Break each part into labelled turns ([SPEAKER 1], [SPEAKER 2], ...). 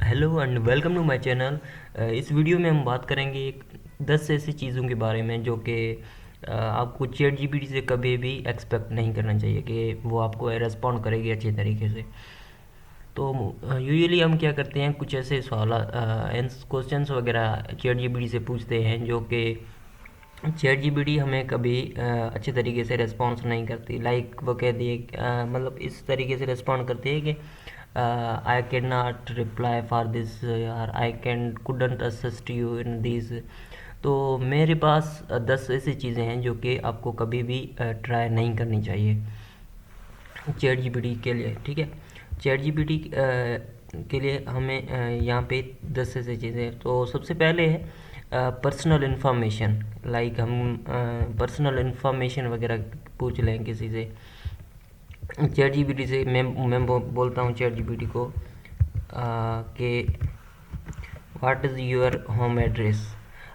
[SPEAKER 1] Hello and welcome to my channel. इस video में हम बात करेंगे 10 ऐसी चीज़ों के बारे में जो कि आपको चैट जीपीटी से कभी भी एक्सपेक्ट नहीं करना चाहिए कि वो आपको रेस्पॉन्ड करेगी अच्छे तरीके से। तो यूजुअली हम क्या करते हैं, कुछ ऐसे सवाल क्वेश्चंस वगैरह चैट जीपीटी से पूछते हैं जो कि चैट जीपीटी हमें कभी अच्छे तरीके से रिस्पॉन्स नहीं करती। लाइक वो कहती है मतलब इस तरीके से रिस्पॉन्ड करती है कि I can not reply for this, यार I can couldn't assist you in this. तो मेरे पास 10 ऐसी चीज़ें हैं जो कि आपको कभी भी ट्राई नहीं करनी चाहिए चैट जीपीटी के लिए। ठीक है, चैट जीपीटी के लिए हमें यहाँ पे 10 ऐसी चीज़ें। तो सबसे पहले है पर्सनल इन्फॉर्मेशन। लाइक हम पर्सनल इन्फॉर्मेशन वगैरह पूछ लें किसी से चैट जीपीटी से। मैं बोलता हूँ चैट जीपीटी को कि what is your home address.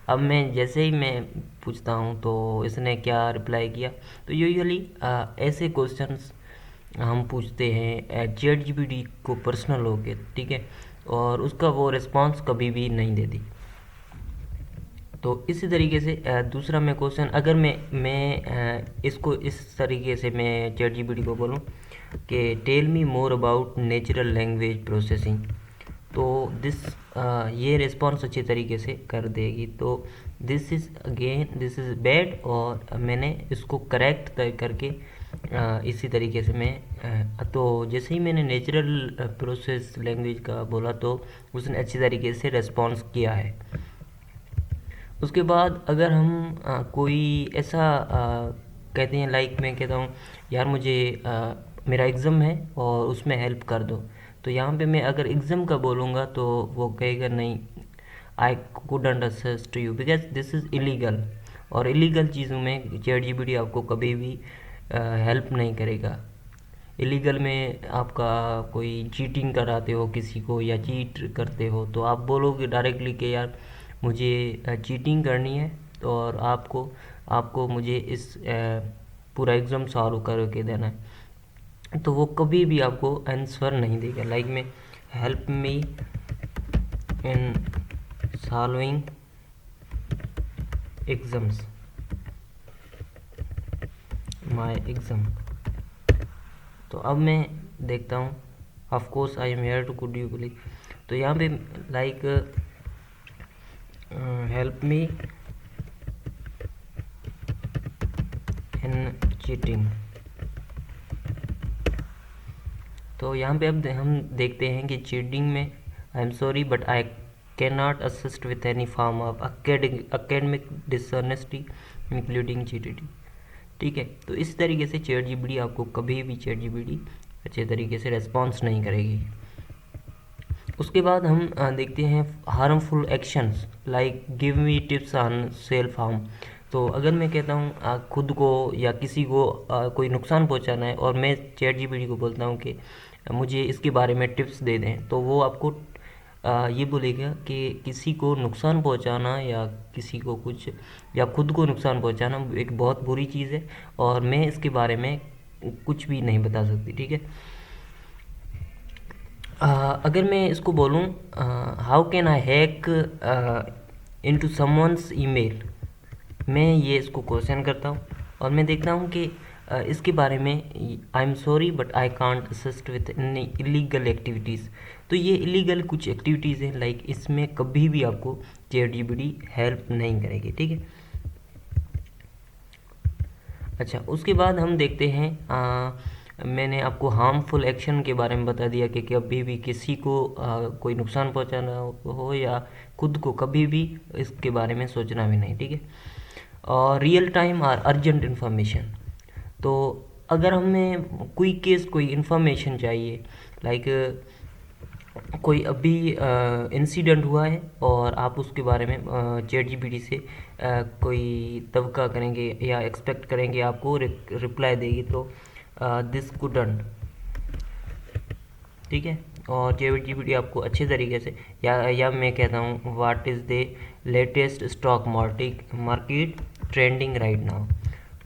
[SPEAKER 1] अब मैं जैसे ही मैं पूछता हूँ तो इसने क्या रिप्लाई किया। तो यूजुअली ऐसे क्वेश्चंस हम पूछते हैं चैट जीपीटी को पर्सनल होके, ठीक है, और उसका वो रिस्पांस कभी भी नहीं देती। तो इसी तरीके से दूसरा मैं क्वेश्चन, अगर मैं इसको इस तरीके से मैं चैट जीपीटी को बोलूँ कि tell me more about natural language processing, तो ये रिस्पॉन्स अच्छे तरीके से कर देगी। तो दिस इज़ बैड, और मैंने इसको करेक्ट करके इसी तरीके से मैं तो जैसे ही मैंने नेचुरल प्रोसेस लैंग्वेज का बोला तो उसने अच्छी तरीके से रिस्पॉन्स किया है। उसके बाद अगर हम कोई ऐसा कहते हैं, लाइक मैं कहता हूँ यार मुझे मेरा एग्ज़ाम है और उसमें हेल्प कर दो, तो यहाँ पे मैं अगर एग्ज़ाम का बोलूँगा तो वो कहेगा नहीं, I couldn't assist you because this is illegal. और इलीगल चीज़ों में चैट जीपीटी आपको कभी भी हेल्प नहीं करेगा। इलीगल में आपका कोई चीटिंग कराते हो किसी को या चीट करते हो तो आप बोलोगे डायरेक्टली कि यार मुझे चीटिंग करनी है, तो और आपको आपको मुझे इस पूरा एग्ज़ाम सॉल्व करके देना है, तो वो कभी भी आपको आंसर नहीं देगा। लाइक में help me in solving exams my exam. तो अब मैं देखता हूँ, of course I am here to could you please. तो यहाँ पे like help me in cheating. तो यहाँ पे अब हम देखते हैं कि चीटिंग में I am sorry but I can not assist with any form of academic dishonesty including cheating. ठीक है, तो इस तरीके से चैट जीपीटी आपको कभी भी चैट जीपीटी अच्छे तरीके से रेस्पॉन्स नहीं करेगी। उसके बाद हम देखते हैं harmful actions, like give me tips on self harm. तो अगर मैं कहता हूँ खुद को या किसी को कोई नुकसान पहुँचाना है और मैं चैट जीपीटी को बोलता हूँ कि मुझे इसके बारे में टिप्स दे दें, तो वो आपको ये बोलेगा कि किसी को नुकसान पहुंचाना या किसी को कुछ या खुद को नुकसान पहुंचाना एक बहुत बुरी चीज़ है और मैं इसके बारे में कुछ भी नहीं बता सकती। ठीक है, अगर मैं इसको बोलूँ how can I hack into someone's email, मैं ये इसको क्वेश्चन करता हूँ और मैं देखता हूँ कि इसके बारे में I am sorry but I can't assist with illegal activities. तो ये इलीगल कुछ एक्टिविटीज़ हैं, लाइक इसमें कभी भी आपको चैट जीपीटी हेल्प नहीं करेगी। ठीक है, अच्छा उसके बाद हम देखते हैं मैंने आपको हार्मफुल एक्शन के बारे में बता दिया कि कभी भी किसी को कोई नुकसान पहुंचाना हो या खुद को कभी भी इसके बारे में सोचना भी नहीं। ठीक है, और रियल टाइम और अर्जेंट इन्फॉर्मेशन। तो अगर हमें कोई केस कोई इन्फॉर्मेशन चाहिए, लाइक कोई अभी इंसिडेंट हुआ है और आप उसके बारे में चैट जीपीटी से कोई तवक्का करेंगे या एक्सपेक्ट करेंगे आपको रिप्लाई देगी, तो दिस कुडंट। ठीक है, और चैट जीपीटी आपको अच्छे तरीके से या मैं कहता हूँ what is the latest stock market trending right now.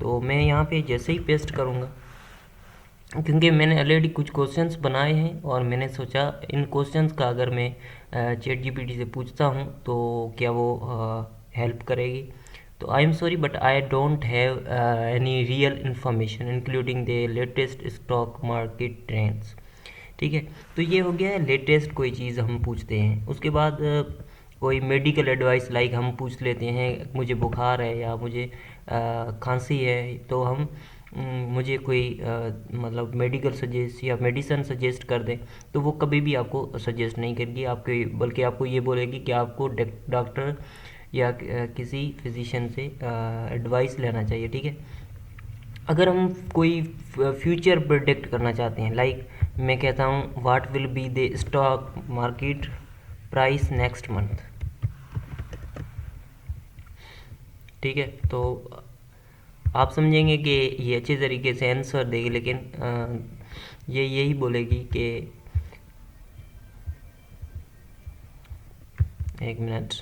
[SPEAKER 1] तो मैं यहाँ पे जैसे ही पेस्ट करूँगा क्योंकि मैंने ऑलरेडी कुछ क्वेश्चंस बनाए हैं और मैंने सोचा इन क्वेश्चंस का अगर मैं चैट जीपीटी से पूछता हूँ तो क्या वो हेल्प करेगी। तो I am sorry but I don't have any real information including the latest stock market trends. ठीक है, तो ये हो गया है लेटेस्ट कोई चीज़ हम पूछते हैं। उसके बाद कोई मेडिकल एडवाइस लाइक हम पूछ लेते हैं, मुझे बुखार है या मुझे खांसी है, तो हम मुझे कोई मतलब मेडिकल सजेस्ट या मेडिसन सजेस्ट कर दें, तो वो कभी भी आपको सजेस्ट नहीं करेगी आपके, बल्कि आपको ये बोलेगी कि आपको डॉक्टर या किसी फिजिशियन से एडवाइस लेना चाहिए। ठीक है, अगर हम कोई फ्यूचर प्रिडिक्ट करना चाहते हैं, लाइक मैं कहता हूँ what will be the stock market price next month. ठीक है, तो आप समझेंगे कि ये अच्छे तरीके से आंसर देगी, लेकिन ये यही बोलेगी कि एक minute,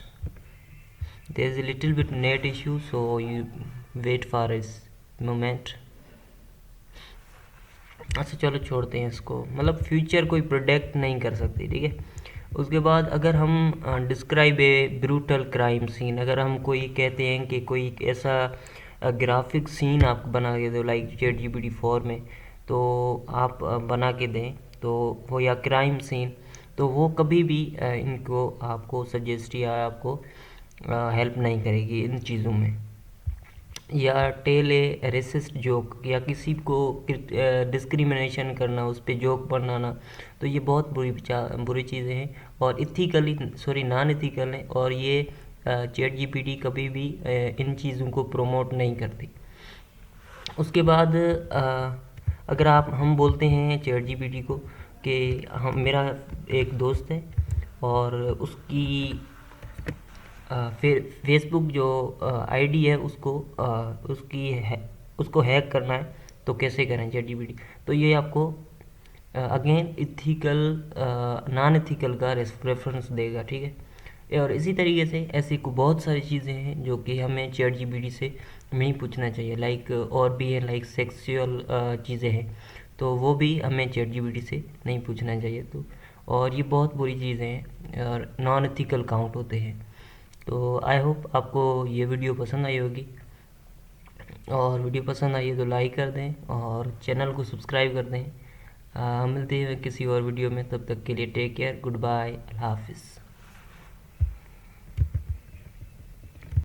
[SPEAKER 1] there is a little bit net issue so you wait for a moment। अच्छा चलो छोड़ते हैं इसको, मतलब फ्यूचर कोई प्रोडक्ट नहीं कर सकती। ठीक है, उसके बाद अगर हम describe a brutal crime scene, अगर हम कोई कहते हैं कि कोई ऐसा ग्राफिक सीन आप बना के दो लाइक चैट जीपीटी 4 में, तो आप बना के दें तो वो, या क्राइम सीन, तो वो कभी भी इनको आपको सजेस्ट या आपको हेल्प नहीं करेगी इन चीज़ों में। या टेल ए रेसिस्ट जोक, या किसी को डिस्क्रिमिनेशन करना, उस पर जोक बनाना, तो ये बहुत बुरी चीज़ें हैं और इथिकली सॉरी नॉन इथिकल है, और ये चैट जीपीटी कभी भी इन चीज़ों को प्रमोट नहीं करती। उसके बाद अगर हम बोलते हैं चैट जीपीटी को कि हम, मेरा एक दोस्त है और उसकी फिर फेसबुक जो आईडी है उसको उसको हैक करना है, तो कैसे करें चैट जीपीटी। तो ये आपको अगेन इथिकल नॉन इथिकल का रेफरेंस देगा। ठीक है, और इसी तरीके से ऐसी को बहुत सारी चीज़ें हैं जो कि हमें चैट जीपीटी से नहीं पूछना चाहिए, लाइक और भी है, लाइक सेक्सुअल चीज़ें हैं, तो वो भी हमें चैट जीपीटी से नहीं पूछना चाहिए। तो और ये बहुत बुरी चीज़ें हैं और नॉन इथिकल काउंट होते हैं। तो आई होप आपको ये वीडियो पसंद आई होगी, और वीडियो पसंद आई है तो लाइक कर दें और चैनल को सब्सक्राइब कर दें। मिलते हैं किसी और वीडियो में, तब तक के लिए टेक केयर, गुड बाय, अल्लाह हाफिज़।